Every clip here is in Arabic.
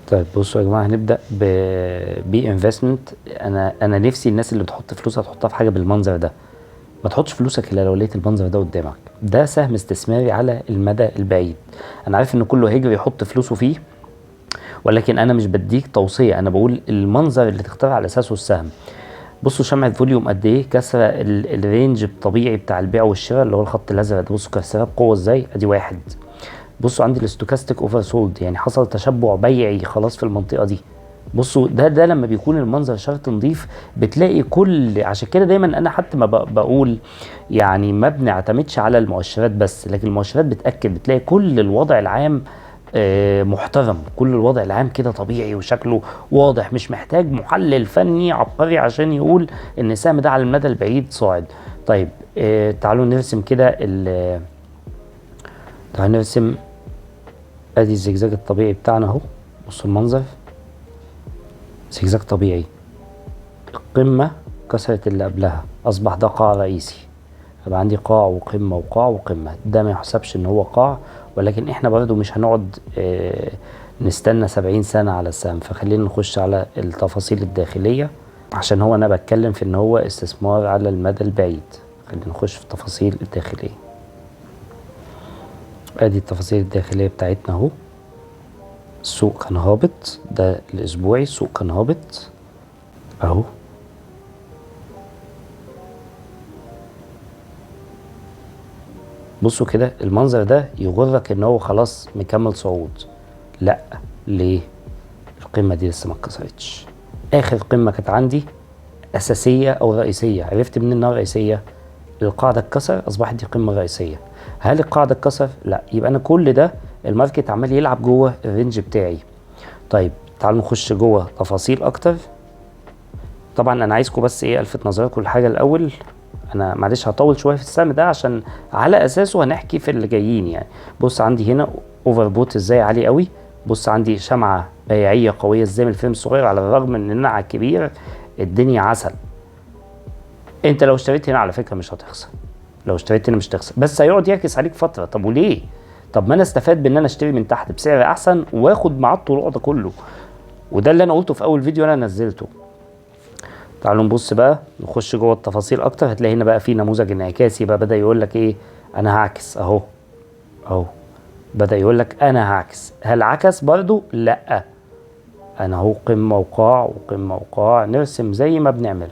طيب بصوا يا جماعه، هنبدا بي انفستمنت. انا نفسي الناس اللي بتحط فلوسها تحطها في حاجه بالمنظر ده. ما تحطش فلوسك الا لو لقيت المنظر ده قدامك. ده سهم استثماري على المدى البعيد. انا عارف ان كله هيجري يحط فلوسه فيه، ولكن انا مش بديك توصيه، انا بقول المنظر اللي تختار على اساسه السهم. بصوا شمعة فوليوم قد ايه كسر الرينج الطبيعي بتاع البيع والشراء اللي هو الخط الازرق ده. بصوا كسرها بقوه ازاي، ادي واحد. بصوا عندي الاستوكاستيك اوفر سولد، يعني حصل تشبع بيعي خلاص في المنطقه دي. بصوا ده لما بيكون المنظر شرط نضيف بتلاقي كل. عشان كده دايما انا حتى ما بقول يعني ما بنعتمدش على المؤشرات بس، لكن المؤشرات بتاكد، بتلاقي كل الوضع العام محترم. كل الوضع العام كده طبيعي وشكله واضح، مش محتاج محلل فني عبقري عشان يقول ان السهم ده على المدى البعيد صاعد. طيب تعالوا نرسم كده تعالوا نرسم. ادي الزجزاج الطبيعي بتاعنا اهو. بصوا المنظر، زجزاج طبيعي. القمة كسرت اللي قبلها، اصبح ده قاع رئيسي. يبقى عندي قاع وقمة وقاع وقمة. ده ما يحسبش ان هو قاع، ولكن احنا برضو مش هنقعد نستنى 70 سنة على السهم. فخلينا نخش على التفاصيل الداخلية، عشان هو انا بتكلم في ان هو استثمار على المدى البعيد. خلينا نخش في التفاصيل الداخلية. ادي التفاصيل الداخلية بتاعتنا اهو. السوق كان هابط، ده الاسبوعي. السوق كان هابط اهو. بصوا كده المنظر ده يغرك ان هو خلاص مكمل صعود. لا، ليه؟ القمة دي لسه ما اتكسرتش. اخر قمة كانت عندي اساسية او رئيسية. عرفت منين انها رئيسية؟ القاعدة اتكسر، اصبحت دي قمة رئيسية. هل القاعدة اتكسر؟ لا. يبقى انا كل ده الماركت عمال يلعب جوه الرينج بتاعي. طيب تعالوا نخش جوه تفاصيل اكتر. طبعا انا عايزكم بس ايه، الفت نظركم لحاجه الاول. انا معلش هطول شويه في السهم ده عشان على اساسه هنحكي في اللي جايين يعني. بص عندي هنا اوفر بوت ازاي عالي قوي. بص عندي شمعه بيعيه قويه ازاي من الفيلم الصغير، على الرغم ان انا على الكبير الدنيا عسل. انت لو اشتريت هنا على فكره مش هتخسر. لو اشتريت هنا مش هتخسر، بس هيقعد يعكس عليك فتره. طب وليه؟ طب ما انا استفاد بان انا اشتري من تحت بسعر احسن واخد معاه الطلوع ده كله. وده اللي انا قلته في اول فيديو انا نزلته. تعالوا نبص بقى، نخش جوه التفاصيل اكتر. هتلاقي هنا بقى في نموذج انعكاسي بقى، بدأ يقول لك ايه، انا هعكس اهو. اهو بدأ يقول لك انا هعكس. هل عكس برضو؟ لا. انا اهو قمة وقاع وقمة وقاع، نرسم زي ما بنعمل،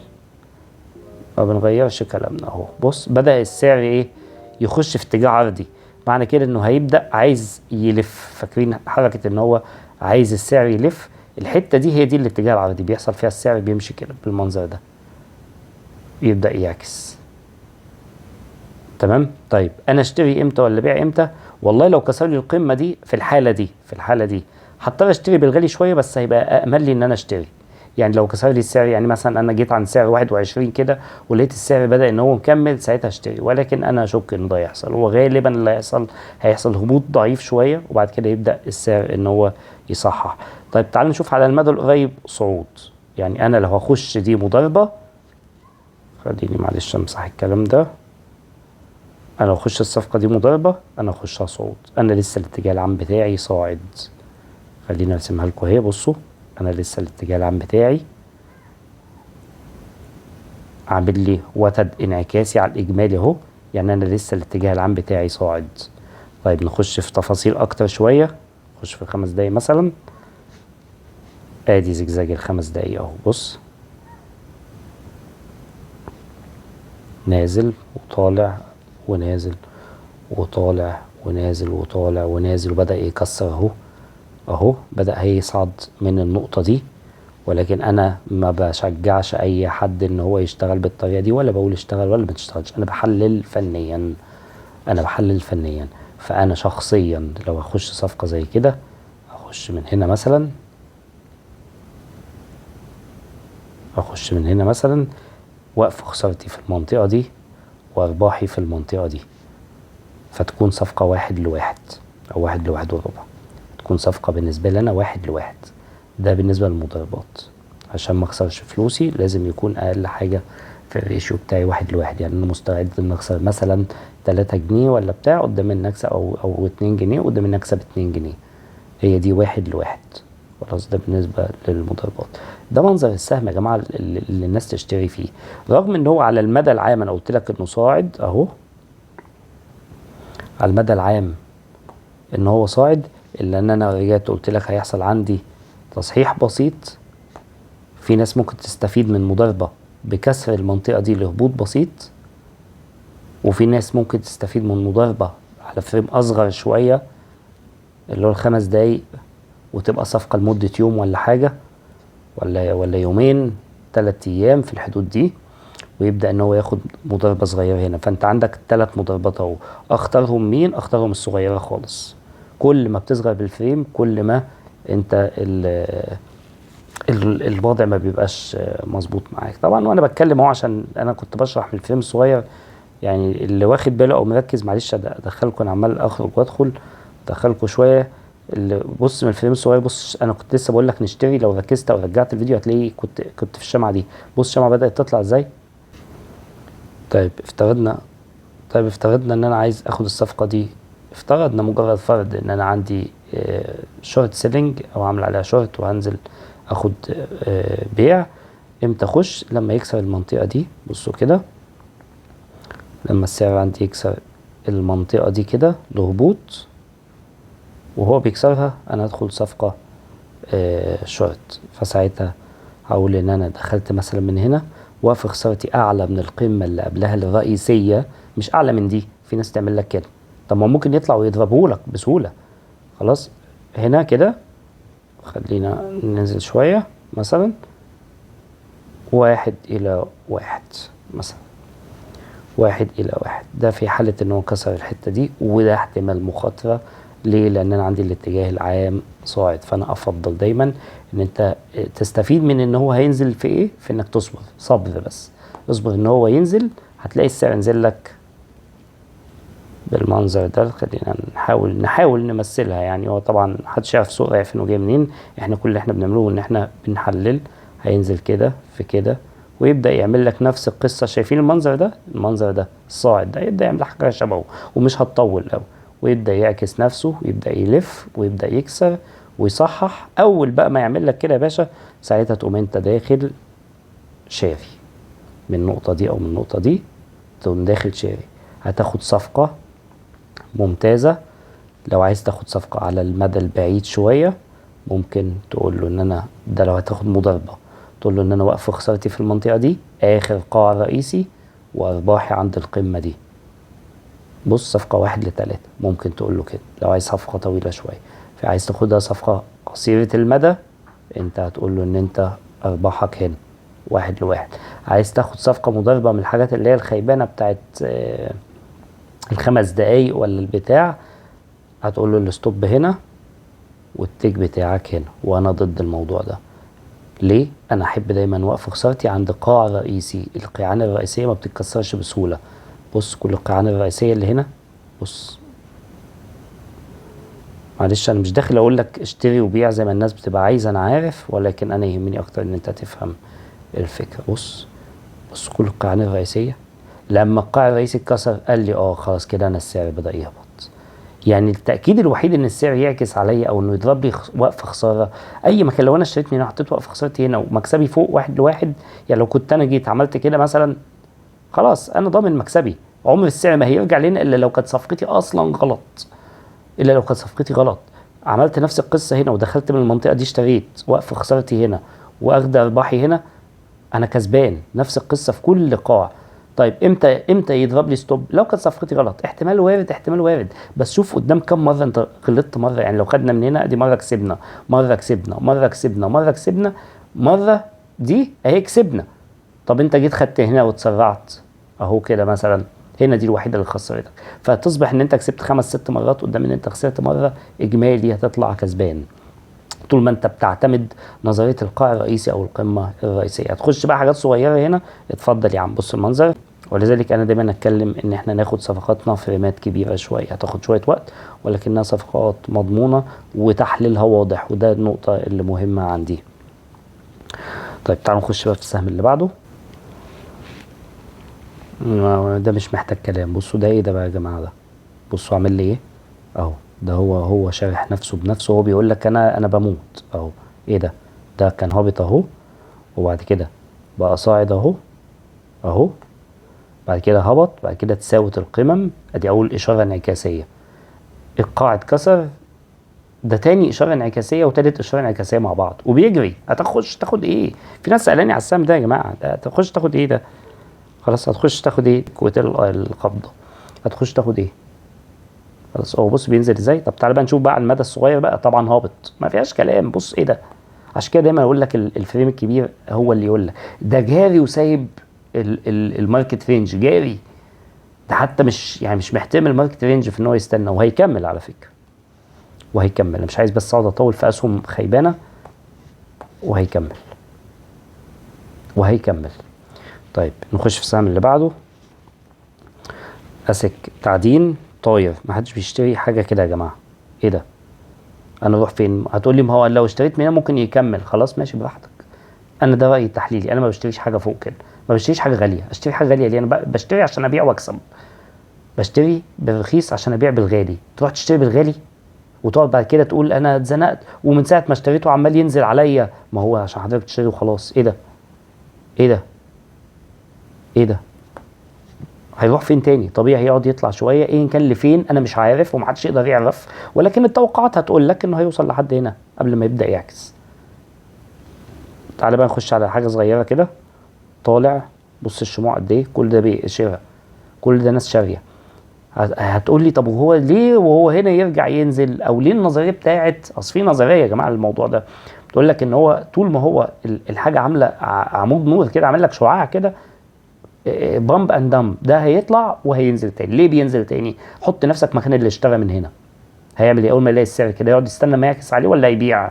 ما بنغيرش كلامنا اهو. بص بدأ السعر ايه، يخش في اتجاه عرضي. معنى كده انه هيبدأ عايز يلف. فاكرين حركة ان هو عايز السعر يلف؟ الحتة دي هي دي الاتجاه العرضي، بيحصل فيها السعر بيمشي كده بالمنظر ده، يبدأ يعكس. تمام. طيب انا اشتري امتى ولا بيع امتى؟ والله لو كسر لي القمه دي في الحاله دي هضطر اشتري بالغالي شويه، بس هيبقى امل لي ان انا اشتري. يعني لو كسر لي السعر، يعني مثلا انا جيت عند سعر 21 كده ولقيت السعر بدأ ان هو مكمل، ساعتها اشتري. ولكن انا اشك ان ده يحصل. هو غالبا اللي هيحصل هبوط ضعيف شويه، وبعد كده يبدأ السعر ان هو يصحح. طيب تعالوا نشوف على المدى القريب صعود. يعني انا لو هخش دي مضاربه، خليني معلش امسح الكلام ده. انا لو اخش الصفقه دي مضاربه، انا اخشها صعود. انا لسه الاتجاه العام بتاعي صاعد. خليني ارسمها لكم اهي. بصوا انا لسه الاتجاه العام بتاعي عامل لي وتد انعكاسي على الاجمالي اهو. يعني انا لسه الاتجاه العام بتاعي صاعد. طيب نخش في تفاصيل اكتر شويه. نخش في 5 دقايق مثلا. ادي زجزاج ال5 دقايق اهو. بص نازل وطالع ونازل وطالع ونازل وطالع ونازل، وبدأ يكسر اهو. اهو بدأ هيصعد من النقطة دي. ولكن انا ما بشجعش اي حد ان هو يشتغل بالطريقة دي، ولا بقول اشتغل ولا ما تشتغلش. انا بحلل فنيا. فانا شخصيا لو هخش صفقة زي كده، اخش من هنا مثلا، وقف خسارتي في المنطقة دي وارباحي في المنطقة دي، فتكون صفقة 1 ل1 او 1 ل1 وربع. تكون صفقة بالنسبة لي انا 1 ل1. ده بالنسبة للمضاربات. عشان ما اخسرش فلوسي لازم يكون اقل حاجة في الريشيو بتاعي 1 ل1. يعني انا مستعد ان اخسر مثلا 3 جنيه ولا بتاع قدام النكسة، او 2 جنيه قدام النكسة ب2 جنيه. هي دي 1 ل1. خلاص ده بالنسبة للمضاربات. ده منظر السهم يا جماعة اللي الناس تشتري فيه، رغم ان هو على المدى العام انا قلت لك انه صاعد اهو، على المدى العام ان هو صاعد، الا ان انا رجعت قلت لك هيحصل عندي تصحيح بسيط. في ناس ممكن تستفيد من مضاربة بكسر المنطقة دي لهبوط بسيط، وفي ناس ممكن تستفيد من مضاربة على فريم اصغر شوية اللي هو ال5 دقايق، وتبقى صفقة لمدة يوم ولا حاجة، ولا يومين 3 ايام في الحدود دي، ويبدأ ان هو ياخد مضاربة صغيرة هنا. فانت عندك 3 مضاربات اهو، اختارهم مين؟ اختارهم الصغيرة خالص. كل ما بتصغر بالفريم كل ما انت الوضع ما بيبقاش مظبوط معاك طبعا. وانا بتكلم اهو عشان انا كنت بشرح من الفريم الصغير، يعني اللي واخد باله او مركز معلش ادخلكم، انا عمال اخرج وادخل ادخلكم شويه. اللي بص من الفريم الصغير، بص انا كنت لسه بقول لك نشتري، لو ركزت او رجعت الفيديو هتلاقي كنت في الشمعه دي. بص الشمعه بدات تطلع ازاي. طيب افترضنا ان انا عايز اخد الصفقه دي، افترضنا مجرد فرض ان انا عندي شورت سيلينج او عامل عليها شورت، وهنزل اخد بيع. امتى اخش؟ لما يكسر المنطقه دي. بصوا كده، لما السعر عندي يكسر المنطقه دي كده لهبوط، وهو بيكسرها انا ادخل صفقه شورت. فساعتها هقول ان انا دخلت مثلا من هنا، وقف خسارتي اعلى من القمه اللي قبلها الرئيسيه، مش اعلى من دي. في ناس تعمل لك كده، طب ما ممكن يطلع ويضربه لك بسهوله. خلاص هنا كده خلينا ننزل شويه، مثلا 1/1 مثلا، 1/1. ده في حالة ان هو كسر الحتة دي، وده احتمال مخاطرة. ليه؟ لان انا عندي الاتجاه العام صاعد. فانا افضل دايما ان انت تستفيد من ان هو هينزل في ايه، في انك تصبر صبر بس. اصبر ان هو ينزل، هتلاقي السعر نزل لك بالمنظر ده. خلينا نحاول نمثلها. يعني هو طبعا محدش يعرف سوق يعرف انه جاي منين. احنا كل اللي احنا بنعمله ان احنا بنحلل. هينزل كده في كده، ويبدأ يعمل لك نفس القصة. شايفين المنظر ده؟ المنظر ده الصاعد ده يبدأ يعمل حاجة شبهه، ومش هتطول قوي، ويبدأ يعكس نفسه، ويبدأ يلف، ويبدأ يكسر ويصحح. اول بقى ما يعمل لك كده يا باشا، ساعتها تقوم انت داخل شاري من النقطة دي او من النقطة دي، تقوم داخل شاري. هتاخد صفقة ممتازة. لو عايز تاخد صفقة على المدى البعيد شوية، ممكن تقول له ان انا ده لو هتاخد مضاربة، تقول له ان انا واقف خسارتي في المنطقة دي اخر قاع رئيسي، وارباحي عند القمة دي. بص صفقة 1/3 ممكن تقول له كده. لو عايز صفقة طويلة شوية، فعايز تاخدها صفقة قصيرة المدى، انت هتقول له ان انت ارباحك هنا 1/1. عايز تاخد صفقة مضاربة من الحاجات اللي هي الخيبانة بتاعت ال5 دقايق ولا البتاع، هتقول له الستوب هنا والتيك بتاعك هنا. وانا ضد الموضوع ده. ليه؟ انا احب دايما وقف خسارتي عند قاع رئيسي. القيعان الرئيسيه ما بتتكسرش بسهوله. بص كل القيعان الرئيسيه اللي هنا، بص معلش انا مش داخل اقول لك اشتري وبيع زي ما الناس بتبقى عايزه، انا عارف، ولكن انا يهمني اكتر ان انت تفهم الفكره. بص كل القيعان الرئيسيه، لما القاع الرئيسي اتكسر قال لي خلاص كده انا السعر بدأ يهبط. يعني التأكيد الوحيد ان السعر يعكس عليا او انه يضرب لي وقف خسارة اي مكان. لو انا اشتريت من هنا حطيت وقف خسارتي هنا ومكسبي فوق 1/1، يعني لو كنت انا جيت عملت كده مثلا، خلاص انا ضامن مكسبي. عمر السعر ما هيرجع لنا الا لو كانت صفقتي اصلا غلط. عملت نفس القصة هنا ودخلت من المنطقة دي اشتريت، وقف خسارتي هنا واخد ارباحي هنا، انا كسبان. نفس القصة في كل قاع. طيب امتى يضرب لي ستوب؟ لو كانت صفقتي غلط. احتمال وارد، بس شوف قدام كم مره انت غلطت. مره يعني لو خدنا من هنا دي مره كسبنا، مره دي اهي كسبنا. طب انت جيت خدت هنا واتسرعت اهو كده مثلا، هنا دي الوحيده اللي خسرتك. فتصبح ان انت كسبت 5-6 مرات قدام ان انت خسرت مره. اجمالي هتطلع كسبان طول ما انت بتعتمد نظريه القاع الرئيسي او القمه الرئيسيه. هتخش بقى حاجات صغيره هنا، اتفضل يا عم بص المنظر. ولذلك انا دايما اتكلم ان احنا ناخد صفقاتنا فريمات كبيره شويه، هتاخد شويه وقت ولكنها صفقات مضمونه وتحليلها واضح، وده النقطه اللي مهمه عندي. طيب تعالوا نخش بقى في السهم اللي بعده. ده مش محتاج كلام. بصوا ده ايه ده بقى يا جماعه؟ ده بصوا عامل لي ايه اهو. ده هو شارح نفسه بنفسه. هو بيقول لك انا بموت اهو. ايه ده؟ ده كان هابط اهو، وبعد كده بقى صاعد اهو اهو، بعد كده هبط، بعد كده تساوت القمم. ادي اول اشاره انعكاسيه. القاع اتكسر. ده تاني اشاره انعكاسيه وتالت اشاره انعكاسيه مع بعض، وبيجري. هتخش تاخد ايه؟ في ناس سالاني على السهم ده يا جماعه. ده هتخش تاخد ايه ده؟ خلاص هتخش تاخد ايه؟ قوه القبضه. هتخش تاخد ايه؟ خلاص هو بص بينزل ازاي. طب تعالى بقى نشوف بقى على المدى الصغير بقى. طبعا هابط، ما فيهاش كلام. بص ايه ده؟ عشان كده دايما اقول لك الفريم الكبير هو اللي يقول لك ده جاري وسايب الماركت رينج جاري. ده حتى مش يعني مش محتمل الماركت رينج في ان هو يستنى، وهيكمل على فكره. وهيكمل. انا مش عايز بس اقعد اطول في اسهم خيبانه. وهيكمل وهيكمل. طيب نخش في السهم اللي بعده. اسك تعدين طاير. ما حدش بيشتري حاجه كده يا جماعه. ايه ده؟ انا اروح فين؟ هتقول لي ما هو لو اشتريت من هنا ممكن يكمل. خلاص ماشي براحتك. انا ده رايي التحليلي. انا ما بشتريش حاجه فوق كده. ما بشتريش حاجه غاليه. اشتري حاجه غاليه ليه؟ انا بشتري عشان ابيع واكسب. بشتري بالرخيص عشان ابيع بالغالي. تروح تشتري بالغالي وتقعد بعد كده تقول انا اتزنقت ومن ساعه ما اشتريته عمال ينزل عليا. ما هو عشان حضرتك تشتري وخلاص. ايه ده؟ ايه ده؟ ايه ده؟ هيروح فين تاني؟ طبيعي هيقعد يطلع شويه. ايه كان لفين انا مش عارف ومحدش يقدر يعرف، ولكن التوقعات هتقول لك انه هيوصل لحد هنا قبل ما يبدا يعكس. تعالى بقى نخش على حاجه صغيره كده. طالع. بص الشموع قد ايه. كل ده شراء. كل ده ناس شاريه. هتقول لي طب وهو ليه وهو هنا يرجع ينزل؟ او ليه النظريه بتاعت اصل في نظريه يا جماعه للموضوع ده بتقول لك ان هو طول ما هو الحاجه عامله عمود نور كده، عامل لك شعاع كده، بامب اند دمب، ده هيطلع وهينزل تاني. ليه بينزل تاني؟ حط نفسك مكان اللي اشترى من هنا. هيعمل ايه اول ما يلاقي السعر كده؟ يقعد يستنى ما يعكس عليه ولا يبيع؟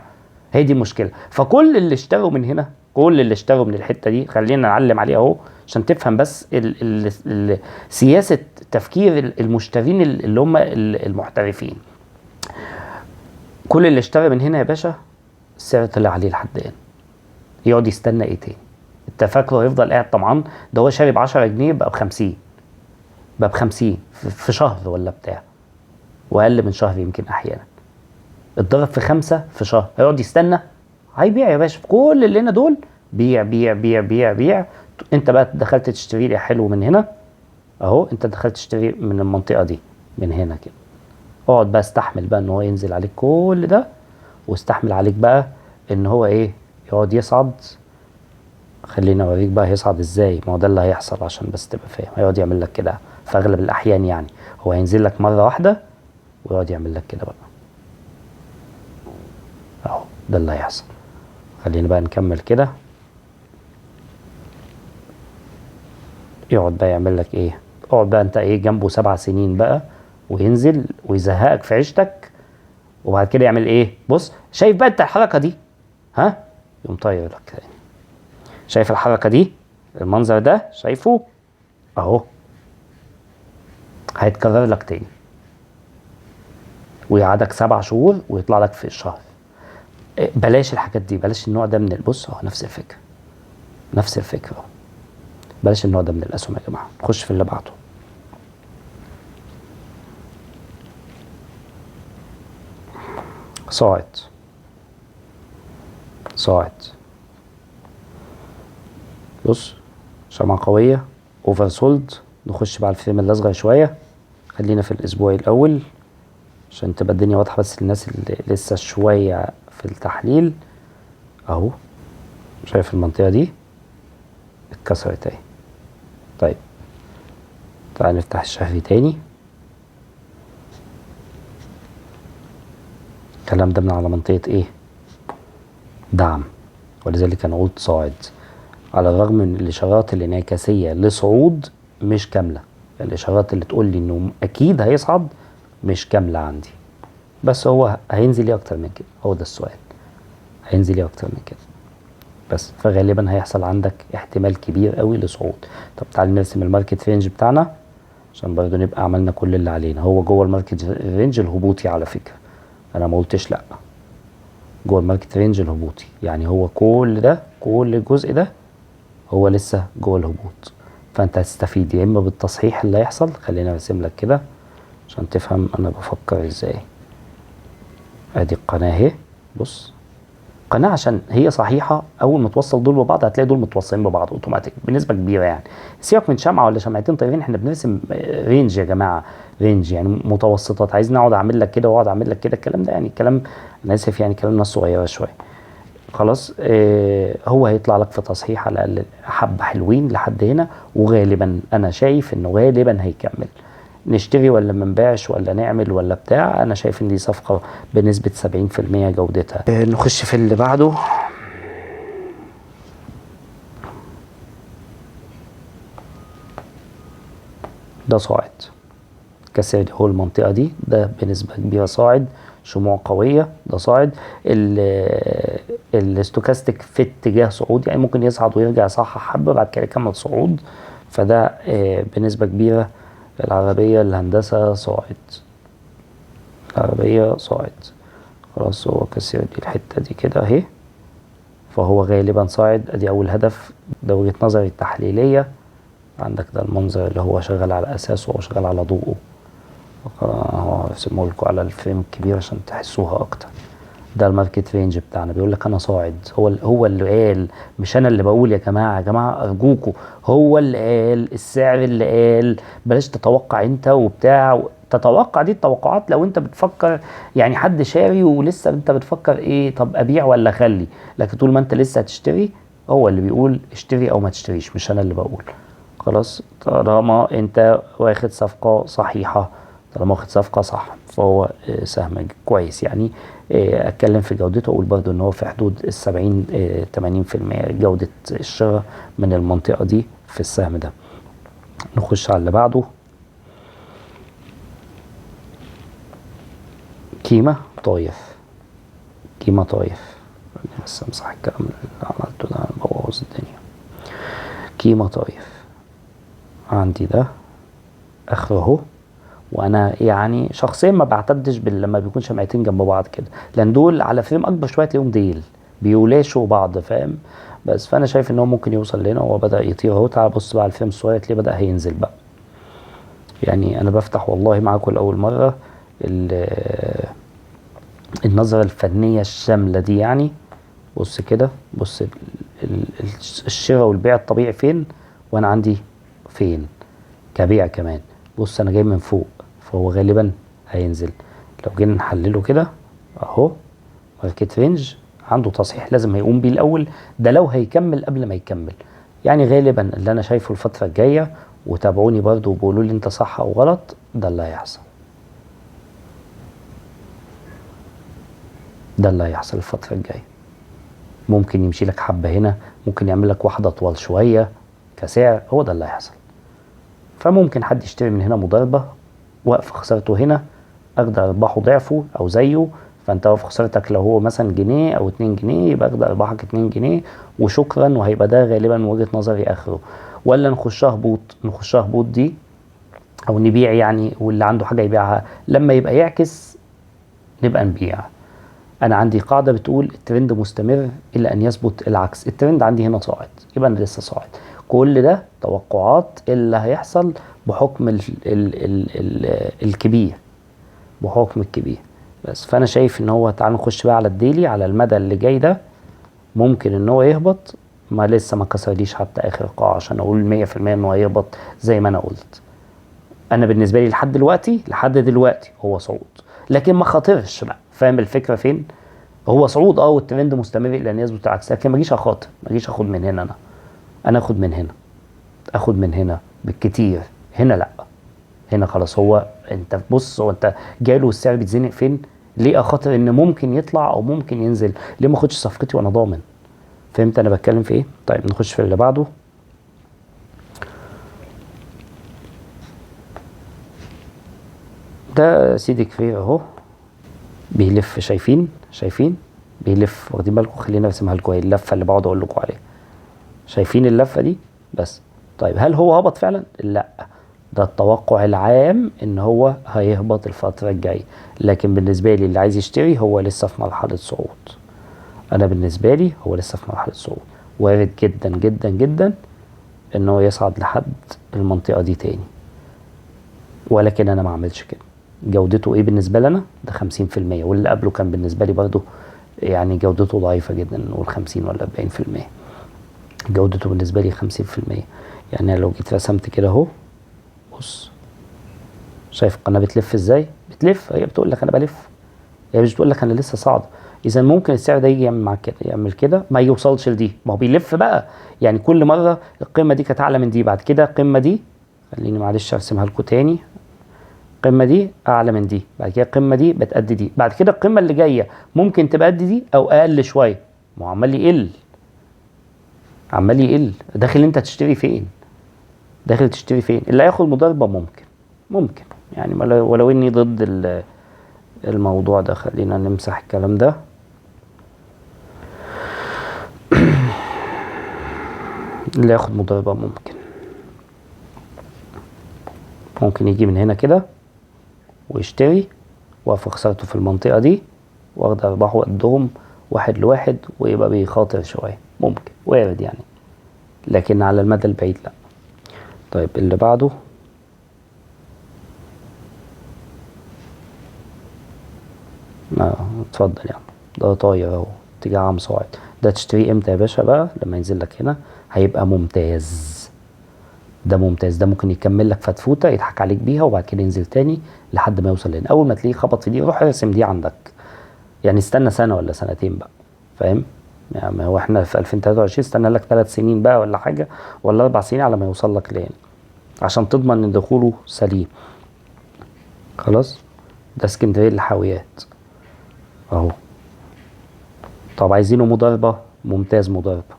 هي دي المشكله. فكل اللي اشتروا من هنا، كل اللي اشتروا من الحته دي، خلينا نعلم عليها اهو عشان تفهم بس سياسه تفكير المشترين اللي هم المحترفين. كل اللي اشترى من هنا يا باشا السعر طلع عليه لحد هنا. يقعد يستنى ايه تاني؟ انت فاكره هيفضل قاعد طمعان؟ ده هو شاري ب 10 جنيه بقى ب 50. بقى ب 50 في شهر ولا بتاع، واقل من شهر يمكن احيانا. اتضرب في 5 في شهر. هيقعد يستنى؟ هيبيع يا باشا. كل اللي هنا دول بيع بيع بيع بيع بيع. انت بقى دخلت تشتري لي حلو من هنا اهو. انت دخلت تشتري من المنطقه دي من هنا كده. اقعد بقى استحمل بقى ان هو ينزل عليك كل ده، واستحمل عليك بقى ان هو ايه، يقعد يصعد. خليني اوريك بقى هيصعد ازاي. ما هو ده اللي هيحصل عشان بس تبقى فاهم. هيقعد يعمل لك كده في اغلب الاحيان. يعني هو هينزل لك مره واحده ويقعد يعمل لك كده بقى اهو. ده اللي هيحصل. خلينا بقى نكمل كده. يقعد بقى يعمل لك ايه؟ اقعد بقى انت ايه جنبه 7 سنين بقى، وينزل ويزهقك في عيشتك، وبعد كده يعمل ايه؟ بص شايف بقى انت الحركه دي؟ ها؟ يقوم طاير لك تاني. شايف الحركه دي؟ المنظر ده شايفه اهو. هيتكرر لك تاني ويقعدك 7 شهور ويطلع لك في الشهر. بلاش الحاجات دي. بلاش النوع ده من البص اهو. نفس الفكره. نفس الفكره. بلاش النوع ده من الاسهم يا جماعه. نخش في اللي بعده. صاعد. صاعد. بص شمعة قوية. اوفر سولد. نخش بقى على الفريم اللي اصغر شوية. خلينا في الاسبوعي الاول عشان تبقى الدنيا واضحة بس للناس اللي لسه شوية في التحليل اهو. شايف المنطقة دي اتكسرت اهي. طيب تعال نفتح الشهري تاني. الكلام ده من على منطقة ايه؟ دعم. ولذلك انا قلت صاعد، على الرغم من الاشارات الانعكاسية لصعود مش كاملة. الاشارات اللي تقول لي انه اكيد هيصعد مش كاملة عندي. بس هو هينزل ايه اكتر من كده؟ هو ده السؤال. هينزل ايه اكتر من كده؟ بس فغالبا هيحصل عندك احتمال كبير قوي لصعود. طب تعال نرسم الماركت رينج بتاعنا عشان برضه نبقى عملنا كل اللي علينا. هو جوه الماركت رينج الهبوطي على فكرة. انا ما قلتش لا. جوه الماركت رينج الهبوطي، يعني هو كل ده، كل الجزء ده هو لسه جوه الهبوط. فانت هتستفيد يا اما بالتصحيح اللي هيحصل. خلينا ارسم لك كده عشان تفهم انا بفكر ازاي. ادي القناه اهي، بص قناه عشان هي صحيحه، اول ما توصل دول ببعض هتلاقي دول متوصلين ببعض اوتوماتيك بنسبه كبيره يعني. سيبك من شمعه ولا شمعتين طايرين، احنا بنرسم رينج يا جماعه، رينج يعني متوسطات. عايز اقعد اعمل لك كده واقعد اعمل لك كده، الكلام ده يعني كلام، انا اسف يعني كلام ناس صغيره شويه. خلاص هو هيطلع لك في تصحيح على الاقل حبه حلوين لحد هنا، وغالبا انا شايف انه غالبا هيكمل. نشتري ولا ما نبيعش ولا نعمل ولا بتاع، انا شايف ان دي صفقه بنسبه 70% جودتها. نخش في اللي بعده. ده صاعد كسر هو المنطقه دي، ده بنسبه كبيره صاعد، شموع قويه، ده صاعد. الاستوكاستيك في اتجاه صعود، يعني ممكن يصعد ويرجع صح حبه بعد كده يكمل صعود، فده بنسبه كبيره. العربيه الهندسه صاعد، العربيه صاعد. خلاص هو كسر دي الحته دي كده اهي، فهو غالبا صاعد. ادي اول هدف، ده وجهه نظري التحليليه. عندك ده المنظر اللي هو شغال على اساسه او شغال على ضوءه. هو هرسمه لكم على الفريم الكبير عشان تحسوها اكتر. ده الماركت رينج بتاعنا، بيقول لك انا صاعد. هو اللي قال، مش انا اللي بقول. يا جماعه يا جماعه ارجوكوا، هو اللي قال السعر، اللي قال. بلاش تتوقع انت وبتاع، تتوقع دي التوقعات لو انت بتفكر يعني حد شاري ولسه انت بتفكر ايه، طب ابيع ولا اخلي. لكن طول ما انت لسه هتشتري، هو اللي بيقول اشتري او ما تشتريش، مش انا اللي بقول. خلاص طالما انت واخد صفقة صحيحة، طالما واخد صفقة صح، فهو سهم كويس يعني. اتكلم في جودته، اقول برضو ان هو في حدود 70-80% جودة الشراء من المنطقة دي في السهم ده. نخش على اللي بعده. كيما طايف، كيما طايف. بس امسح الكلام اللي عملته ده، بوظ الدنيا. كيما طايف عندي ده اخره اهو. وانا يعني شخصيا ما بعتدش لما بيكون شمعتين جنب بعض كده، لان دول على فريم اكبر شويه تلاقيهم ديل بيولاشوا بعض، فاهم؟ بس فانا شايف ان هو ممكن يوصل لنا. هو بدا يطير اهو. تعال بص بقى على الفريم الصغير، تلاقيه بدا هينزل بقى. يعني انا بفتح والله معاكم لاول مره النظره الفنيه الشامله دي يعني. بص كده، بص الشراء والبيع الطبيعي فين، وانا عندي فين كبيع كمان. بص انا جاي من فوق، فهو غالبا هينزل. لو جينا نحلله كده اهو، ماركت رينج عنده تصحيح لازم هيقوم بيه الاول، ده لو هيكمل قبل ما يكمل. يعني غالبا اللي انا شايفه الفتره الجايه، وتابعوني برضو وبقولوا لي انت صح او غلط، ده اللي هيحصل. ده اللي هيحصل الفتره الجايه. ممكن يمشي لك حبه هنا، ممكن يعمل لك واحده اطول شويه كسعر، هو ده اللي هيحصل. فممكن حد يشتري من هنا مضاربه، وقف خسارته هنا، اقدر ارباحه ضعفه او زيه. فانت وقف خسارتك لو هو مثلا جنيه او 2 جنيه، يبقى اقدر ارباحك 2 جنيه وشكرا. وهيبقى ده غالبا من وجهة نظري اخره. ولا نخشها هبوط، نخشها هبوط دي، او نبيع يعني، واللي عنده حاجة يبيعها لما يبقى يعكس نبقى نبيع. انا عندي قاعدة بتقول الترند مستمر الى ان يثبت العكس. الترند عندي هنا صاعد، يبقى انا لسه صاعد. كل ده توقعات اللي هيحصل بحكم الكبير، بحكم الكبير. بس فانا شايف ان هو، تعال نخش بقى على الديلي، على المدى اللي جاي ده ممكن ان هو يهبط. ما لسه ما كسرليش حتى اخر قاعه عشان اقول 100% ان هو يهبط زي ما انا قلت. انا بالنسبه لي لحد دلوقتي، لحد دلوقتي هو صعود، لكن ما خاطرش بقى. فاهم الفكره فين؟ هو صعود والترند مستمر الى ان يثبت العكس، لكن ما اجيش اخاطر، ما اجيش اخد من هنا. انا اخد من هنا، اخد من هنا بالكتير. هنا لا، هنا خلاص. هو انت بص، هو انت جايله السعر بيتزنق فين؟ ليه اخاطر ان ممكن يطلع او ممكن ينزل؟ ليه ما اخدش صفقتي وانا ضامن؟ فهمت انا بتكلم في ايه؟ طيب نخش في اللي بعده. ده سيدي كفير اهو، بيلف. شايفين بيلف، واخدين بالكم؟ خلينا ارسمها لكم، اللفه اللي بقعد اقول لكم عليها. شايفين اللفه دي بس؟ طيب هل هو هبط فعلا؟ لا، ده التوقع العام ان هو هيهبط الفتره الجايه. لكن بالنسبه لي اللي عايز يشتري، هو لسه في مرحله صعود. انا بالنسبه لي هو لسه في مرحله صعود، وارد جدا جدا جدا ان هو يصعد لحد المنطقة دي تاني، ولكن انا ما عملش كده. جودته ايه بالنسبة لنا؟ ده 50%، واللي قبله كان بالنسبة لي برضو يعني جودته ضعيفة جدا، نقول 50 ولا 40%. جودته بالنسبة لي 50%. يعني لو جيت رسمت كده اهو، بص شايف القناة بتلف ازاي؟ بتلف، هي بتقول لك انا بلف، هي مش بتقول لك انا لسه صاعد. اذا ممكن السعر ده يجي يعمل معاك كده، يعمل كده ما يوصلش لدي، ما هو بيلف بقى. يعني كل مرة القمة دي كانت اعلى من دي، بعد كده القمة دي، خليني معلش ارسمها لكم تاني، القمة دي اعلى من دي، بعد كده القمة دي بقت قد دي، بعد كده القمة اللي جاية ممكن تبقى قد دي او اقل شوية. ما هو عمال يقل، عمال يقل. داخل انت تشتري فين؟ داخل تشتري فين؟ اللي هياخد مضاربة ممكن، ممكن يعني، ولو اني ضد الموضوع ده. خلينا نمسح الكلام ده. اللي ياخد مضاربة ممكن يجي من هنا كده ويشتري، واقف خسارته في المنطقة دي، واخد ارباحه قدهم 1 ل1، ويبقى بيخاطر شوية، ممكن وارد يعني، لكن على المدى البعيد لا. طيب اللي بعده، اتفضل يعني، ده طاير اهو، اتجاه عام صاعد. ده تشتريه امتى يا باشا بقى؟ لما ينزل لك هنا هيبقى ممتاز. ده ممتاز، ده ممكن يكمل لك فتفوته يضحك عليك بيها، وبعد كده ينزل تاني لحد ما يوصل هنا. اول ما تلاقيه خبط في دي، روح ارسم دي عندك، يعني استنى سنه ولا سنتين بقى، فاهم يعني؟ ما هو احنا في 2023، استنى لك 3 سنين بقى ولا حاجه، ولا 4 سنين على ما يوصل لك لهنا، عشان تضمن ان دخوله سليم. خلاص، ده اسكندريه الحاويات اهو. طب عايزينه مضاربه؟ ممتاز مضاربه،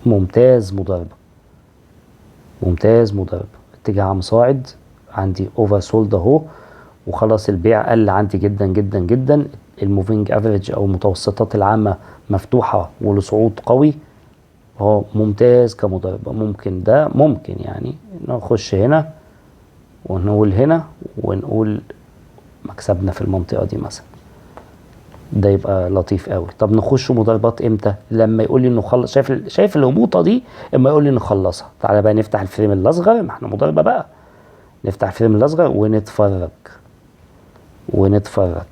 ممتاز مضاربه، ممتاز مضاربه. اتجاه عام صاعد، عندي اوفر سولد اهو، وخلاص البيع قل عندي جدا جدا جدا. الموفينج افريج او المتوسطات العامه مفتوحه ولصعود قوي، اهو ممتاز كمضاربه. ممكن ده ممكن يعني نخش هنا ونقول هنا، ونقول مكسبنا في المنطقه دي مثلا، ده يبقى لطيف قوي. طب نخش مضاربات امتى؟ لما يقول لي انه خلص. شايف الهبوطه دي؟ اما يقول لي نخلصها، تعالى بقى نفتح الفريم الاصغر، ما احنا مضاربه بقى، نفتح الفريم الاصغر ونتفرج، ونتفرج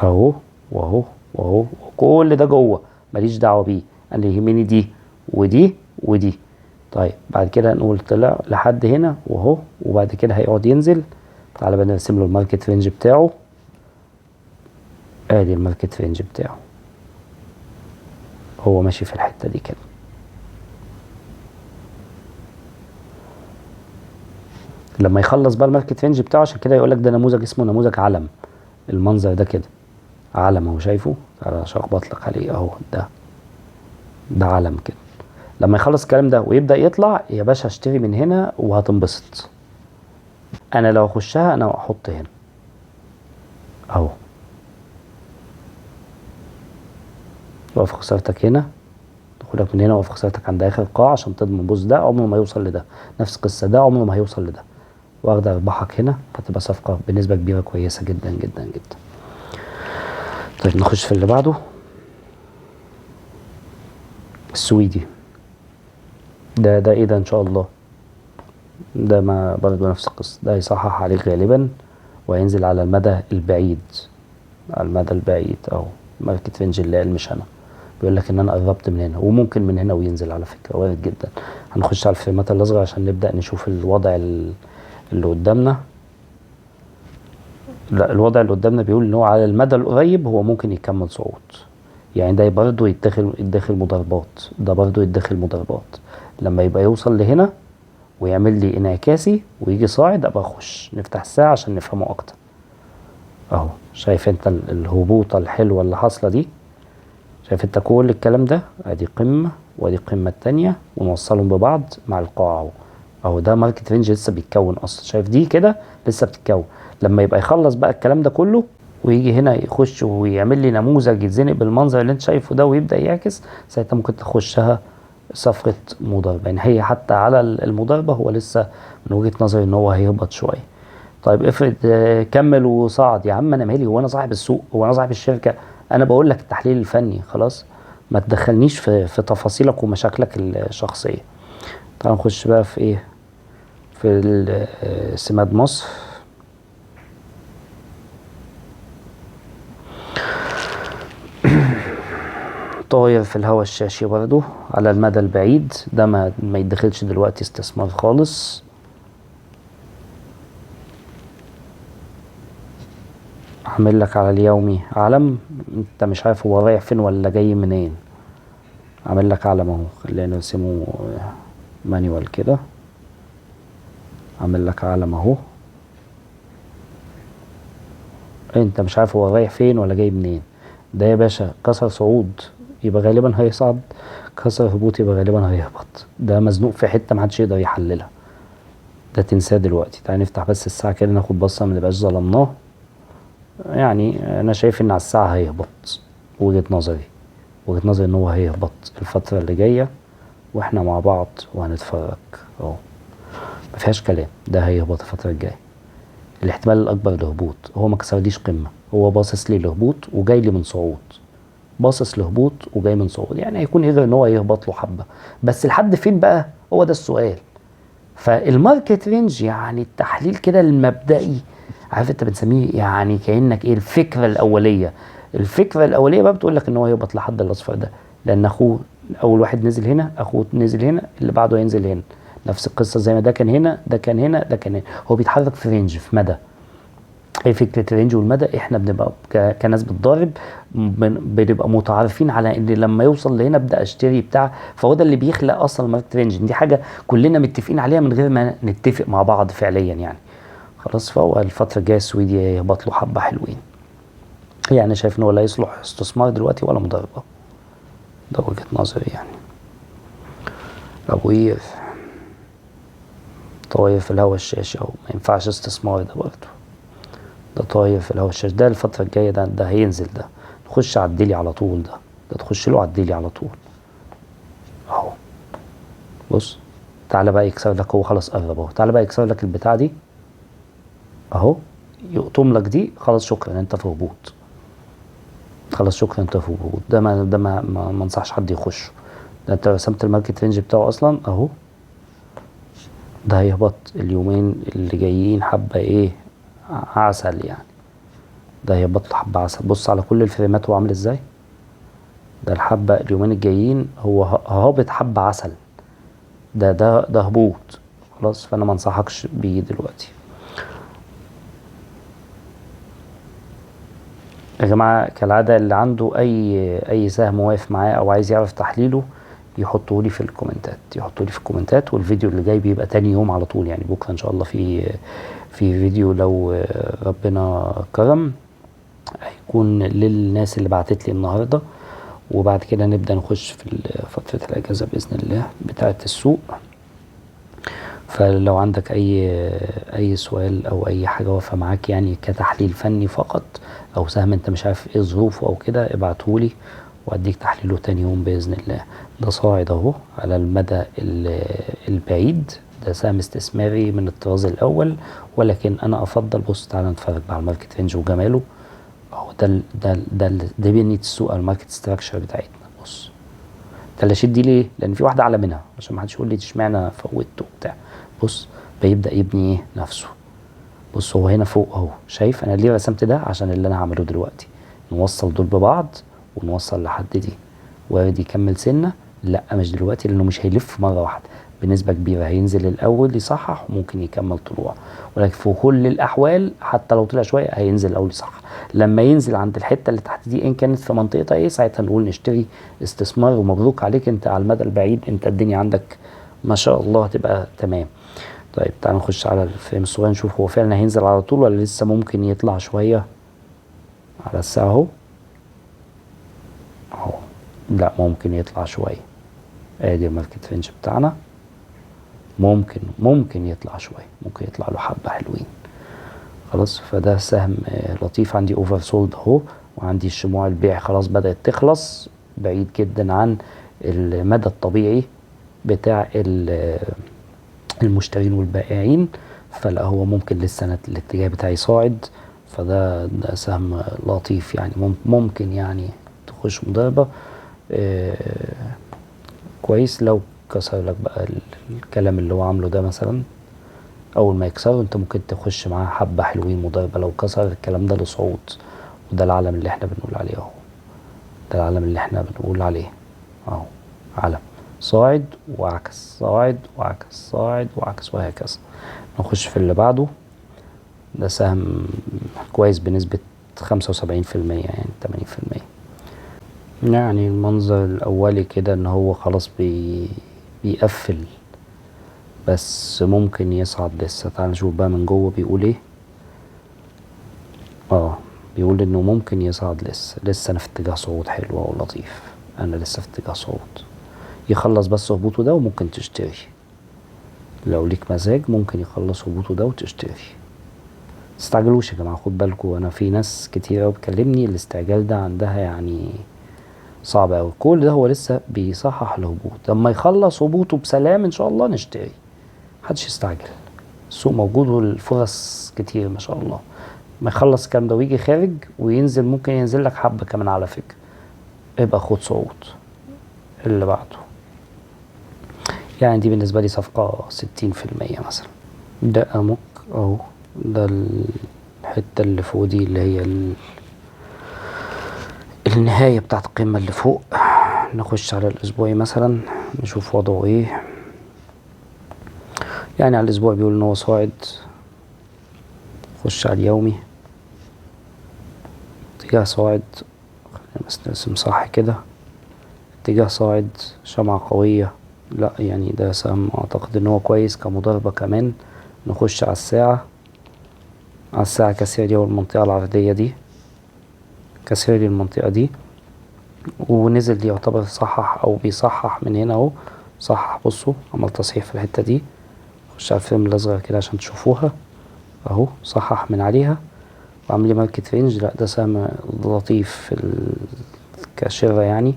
اهو واهو واهو، كل ده جوه ماليش دعوه بيه، انا يهمني دي ودي ودي. طيب بعد كده نقول طلع لحد هنا واهو، وبعد كده هيقعد ينزل. تعالى بقى نرسم له الماركت رينج بتاعه، ادي الماركت رينج بتاعه، هو ماشي في الحته دي كده. لما يخلص بقى الماركت رينج بتاعه، عشان كده يقول لك ده نموذج اسمه نموذج علم. المنظر ده كده علم اهو، شايفه؟ تعالى اشخبط لك عليه اهو، ده علم كده. لما يخلص الكلام ده ويبدأ يطلع يا باشا، اشتري من هنا وهتنبسط. انا لو اخشها انا احط هنا اهو، وقف خسارتك هنا، دخولك من هنا وقف خسارتك عند اخر القاع عشان تضمن. بص ده عمره ما يوصل لده، نفس القصه، ده عمره ما هيوصل لده، واخد ارباحك هنا، فتبقى صفقه بنسبه كبيره كويسه جدا جدا جدا. طيب نخش في اللي بعده، السويدي. ده ايه ده؟ ان شاء الله ده ما برضه نفس القصه، ده هيصحح عليك غالبا، وهينزل على المدى البعيد، على المدى البعيد اهو. ماركت رينج اللي قال مش انا، بيقول لك ان انا قربت من هنا، وممكن من هنا وينزل على فكره، وارد جدا. هنخش على الفريمات الاصغر عشان نبدا نشوف الوضع اللي قدامنا. لا، الوضع اللي قدامنا بيقول ان هو على المدى القريب هو ممكن يكمل صعود، يعني ده برضه يتدخل مضاربات، ده برضه يتدخل مضاربات. لما يبقى يوصل لهنا ويعمل لي انعكاسي ويجي صاعد، ابقى اخش نفتح الساعه عشان نفهمه اكتر اهو. شايف انت الهبوطه الحلوه اللي حاصله دي؟ شايف انت كل الكلام ده؟ ادي قمه وادي القمه التانيه، ونوصلهم ببعض مع القاع اهو. اهو ده ماركت رينج لسه بيتكون اصلا، شايف دي كده لسه بتتكون. لما يبقى يخلص بقى الكلام ده كله ويجي هنا يخش ويعمل لي نموذج يتزنق بالمنظر اللي انت شايفه ده ويبدا يعكس، ساعتها ممكن تخشها صفقه مضاربه. يعني هي حتى على المضاربه هو لسه من وجهه نظري ان هو هيهبط شويه. طيب افرض كمل وصعد، يا عم انا مالي، هو انا صاحب السوق؟ هو انا صاحب الشركه؟ انا بقول لك التحليل الفني خلاص. ما تدخلنيش في تفاصيلك ومشاكلك الشخصية. تعال نخش بقى في ايه، في سماد مصر. طاير في الهواء الشاشي برضو على المدى البعيد، ده ما يدخلش دلوقتي استثمار خالص. عامل لك على اليومي علم، انت مش عارف هو رايح فين ولا جاي منين. عامل لك علم اهو، خلينا نرسمه مانيوال كده. عامل لك علم اهو، انت مش عارف هو رايح فين ولا جاي منين. ده يا باشا كسر صعود يبقى غالبا هيصعد، كسر هبوط يبقى غالبا هيهبط. ده مزنوق في حته محدش يقدر يحللها، ده تنساه دلوقتي. تعالى نفتح بس الساعه كده ناخد بصه، ما نبقاش ظلمناه. يعني انا شايف ان على الساعه هيهبط، وجهه نظري ان هو هيهبط الفتره اللي جايه، واحنا مع بعض وهنتفرج اهو. ما فيهاش كلام، ده هيهبط الفتره الجايه. الاحتمال الاكبر لهبوط، هو ما كسرليش قمه، هو باصص لي لهبوط وجاي لي من صعود، باصص لهبوط وجاي من صعود، يعني هيكون قدر ان هو يهبط له حبه، بس لحد فين بقى هو ده السؤال. فالماركت رينج يعني التحليل كده المبدئي، عارف انت بنسميه يعني كانك ايه، الفكره الاوليه. الفكره الاوليه بقى بتقول لك ان هو يهبط لحد الاصفر ده، لان اخوه اول واحد نزل هنا، اخوه نزل هنا، اللي بعده هينزل هنا. نفس القصه زي ما ده كان هنا، ده كان هنا، ده كان هنا. هو بيتحرك في رينج، في مدى. ايه فكره الرينج والمدى؟ احنا بنبقى كناس بتضارب، بنبقى متعارفين على ان لما يوصل لهنا ابدا اشتري بتاع. فهو ده اللي بيخلق اصلا الماركت رينج، دي حاجه كلنا متفقين عليها من غير ما نتفق مع بعض فعليا يعني. خلاص، فهو الفتره الجايه السويدي يهبط له حبه حلوين، يعني شايف ان هو لا يصلح استثمار دلوقتي ولا مضاربه. ده وجهه نظري يعني. ابو قير طاير في الهواء الشاشي اهو، ما ينفعش استثمار ده برضه. ده طاير في الهواء الشاشي، ده الفتره الجايه ده هينزل، ده تخش عدلي على طول، ده تخش له عدلي على طول اهو. بص، تعالى بقى يكسر لك، هو خلاص قرب اهو، تعالى بقى يكسر لك البتاع دي اهو، يقطم لك دي، خلاص شكرا انت في هبوط. خلاص شكرا انت في هبوط. ده ما انصحش حد يخشه. ده انت رسمت الماركت رينج بتاعه اصلا اهو. ده هيهبط اليومين اللي جايين حبه ايه، عسل يعني. ده هيهبط له حبه عسل. بص على كل الفريمات هو عامل ازاي. ده الحبه اليومين الجايين هو هابط حبه عسل. ده هبوط خلاص، فانا ما انصحكش بيه دلوقتي يا جماعه. كالعاده اللي عنده اي سهم واقف معاه او عايز يعرف تحليله يحطه لي في الكومنتات، والفيديو اللي جاي بيبقى تاني يوم على طول، يعني بكره ان شاء الله في فيديو لو ربنا كرم، هيكون للناس اللي بعتت لي النهارده. وبعد كده نبدا نخش في فتره الاجازه باذن الله بتاعه السوق. فلو عندك اي سؤال او اي حاجه واقفه معاك يعني كتحليل فني فقط، او سهم انت مش عارف ايه ظروفه او كده، ابعتهولي واديك تحليله تاني يوم باذن الله. ده صاعد اهو على المدى البعيد، ده سهم استثماري من الطراز الاول، ولكن انا افضل، بص تعالى نتفرج على الماركت رينج وجماله اهو. ده بنية السوق، الماركت ستراكشر بتاعتنا. بص التلاشيت دي ليه؟ لان في واحده اعلى منها، عشان ما حدش يقول لي اشمعنى فوتته وبتاع. بص بيبدا يبني ايه نفسه. بص هو هنا فوق اهو، شايف انا ليه رسمت ده؟ عشان اللي انا هعمله دلوقتي نوصل دول ببعض ونوصل لحد دي، وارد يكمل سنه. لا مش دلوقتي، لانه مش هيلف مره واحده، بنسبه كبيره هينزل الاول يصحح وممكن يكمل طلوع، ولكن في كل الاحوال حتى لو طلع شويه هينزل الاول يصحح. لما ينزل عند الحته اللي تحت دي ان كانت في منطقه ايه، ساعتها نقول نشتري استثمار. ومبروك عليك انت على المدى البعيد، انت الدنيا عندك ما شاء الله هتبقى تمام. طيب تعال نخش على الفريم الصغير نشوف هو فعلا هينزل على طول ولا لسه ممكن يطلع شويه. على الساعه اهو، لا ممكن يطلع شويه. ادي الماركت رينج بتاعنا، ممكن يطلع شويه، ممكن يطلع له حبه حلوين. خلاص، فده سهم لطيف. عندي اوفر سولد اهو، وعندي الشموع البيع خلاص بدأت تخلص، بعيد جدا عن المدى الطبيعي بتاع المشترين والبائعين. فلا هو ممكن لسه الاتجاه بتاعي صاعد، فده سهم لطيف يعني، ممكن يعني تخش مضاربة. كويس. لو كسر لك بقى الكلام اللي هو عامله ده مثلا، اول ما يكسره انت ممكن تخش معاه حبة حلوين مضاربة. لو كسر الكلام ده لصعود، وده العلم اللي احنا بنقول عليه اهو، ده العلم اللي احنا بنقول عليه اهو، علم صاعد وعكس، صاعد وعكس، صاعد وعكس، وهكذا. نخش في اللي بعده. ده سهم كويس بنسبة 75%، يعني 80%. يعني المنظر الأولي كده إن هو خلاص بيقفل، بس ممكن يصعد لسه. تعال نشوف بقى من جوه بيقول ايه. بيقول إنه ممكن يصعد لسه أنا في اتجاه صعود حلو ولطيف، أنا لسه في اتجاه صعود. يخلص بس هبوطه ده وممكن تشتري، لو ليك مزاج ممكن يخلص هبوطه ده وتشتري. متستعجلوش يا جماعة، خد بالكوا. أنا في ناس كتير أوي بتكلمني الاستعجال ده عندها يعني صعب أوي. كل ده هو لسه بيصحح الهبوط، لما يخلص هبوطه بسلام إن شاء الله نشتري. محدش يستعجل، السوق موجود والفرص كتير ما شاء الله. ما يخلص الكلام ده ويجي خارج وينزل، ممكن ينزل لك حبة كمان على فكرة، يبقى خد صعود. اللي بعده، يعني دي بالنسبة لي صفقة 60% مثلا. ده أموك أهو، ده الحتة اللي فوق دي اللي هي النهاية بتاعت القمة اللي فوق. نخش على الأسبوعي مثلا نشوف وضعه ايه. يعني على الأسبوع بيقول إن هو صاعد. خش على اليومي، اتجاه صاعد. خلينا بس نرسم صح كده، اتجاه صاعد، شمعة قوية. لا يعني ده سهم أعتقد إن هو كويس كمضاربة كمان. نخش على الساعة. على الساعة كسر دي والمنطقة العرضية دي، كسر لي المنطقة دي ونزل دي، يعتبر صحح أو بيصحح من هنا أهو. صحح، بصوا عمل تصحيح في الحتة دي. خش على الفيلم الأصغر كده عشان تشوفوها أهو، صحح من عليها وعمل لي ماركت رينج. لا ده سهم لطيف في كشراء يعني،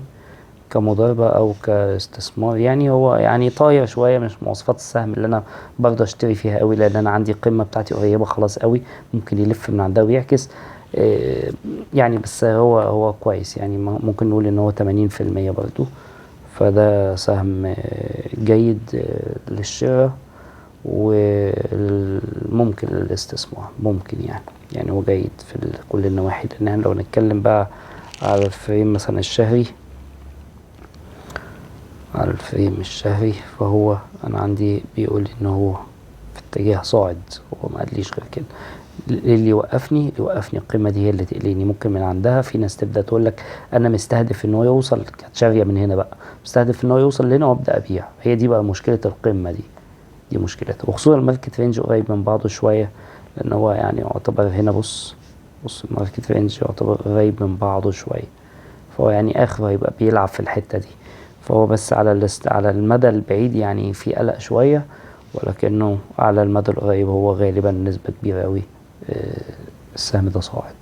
كمضاربة أو كاستثمار. يعني هو يعني طاير شوية، مش مواصفات السهم اللي أنا برضه أشتري فيها قوي، لأن أنا عندي القمة بتاعتي قريبة خلاص قوي، ممكن يلف من عندها ويعكس. يعني بس هو كويس، يعني ممكن نقول إن هو 80% برضه. فده سهم جيد للشراء وممكن للاستثمار، ممكن يعني هو جيد في كل النواحي. لأن لو نتكلم بقى على الفريم مثلا الشهري، على الفريم الشهري، فهو انا عندي بيقول ان هو في اتجاه صاعد. هو ما قاليش غير كده. اللي يوقفني القيمه دي هي اللي تقليني. ممكن من عندها في ناس تبدا تقول لك انا مستهدف ان هو يوصل، كانت شاريه من هنا بقى، مستهدف ان هو يوصل لهنا وابدا ابيع. هي دي بقى مشكله القمه دي مشكلتها. وخصوصا الماركت رينج قريب من بعضه شويه، لان هو يعني يعتبر هنا، بص الماركت رينج يعتبر قريب من بعضه شويه. فهو يعني اخره هيبقى بيلعب في الحته دي. فهو بس على المدى البعيد يعني في قلق شوية، ولكنه على المدى القريب هو غالبا نسبة كبيرة أوي السهم ده صاعد.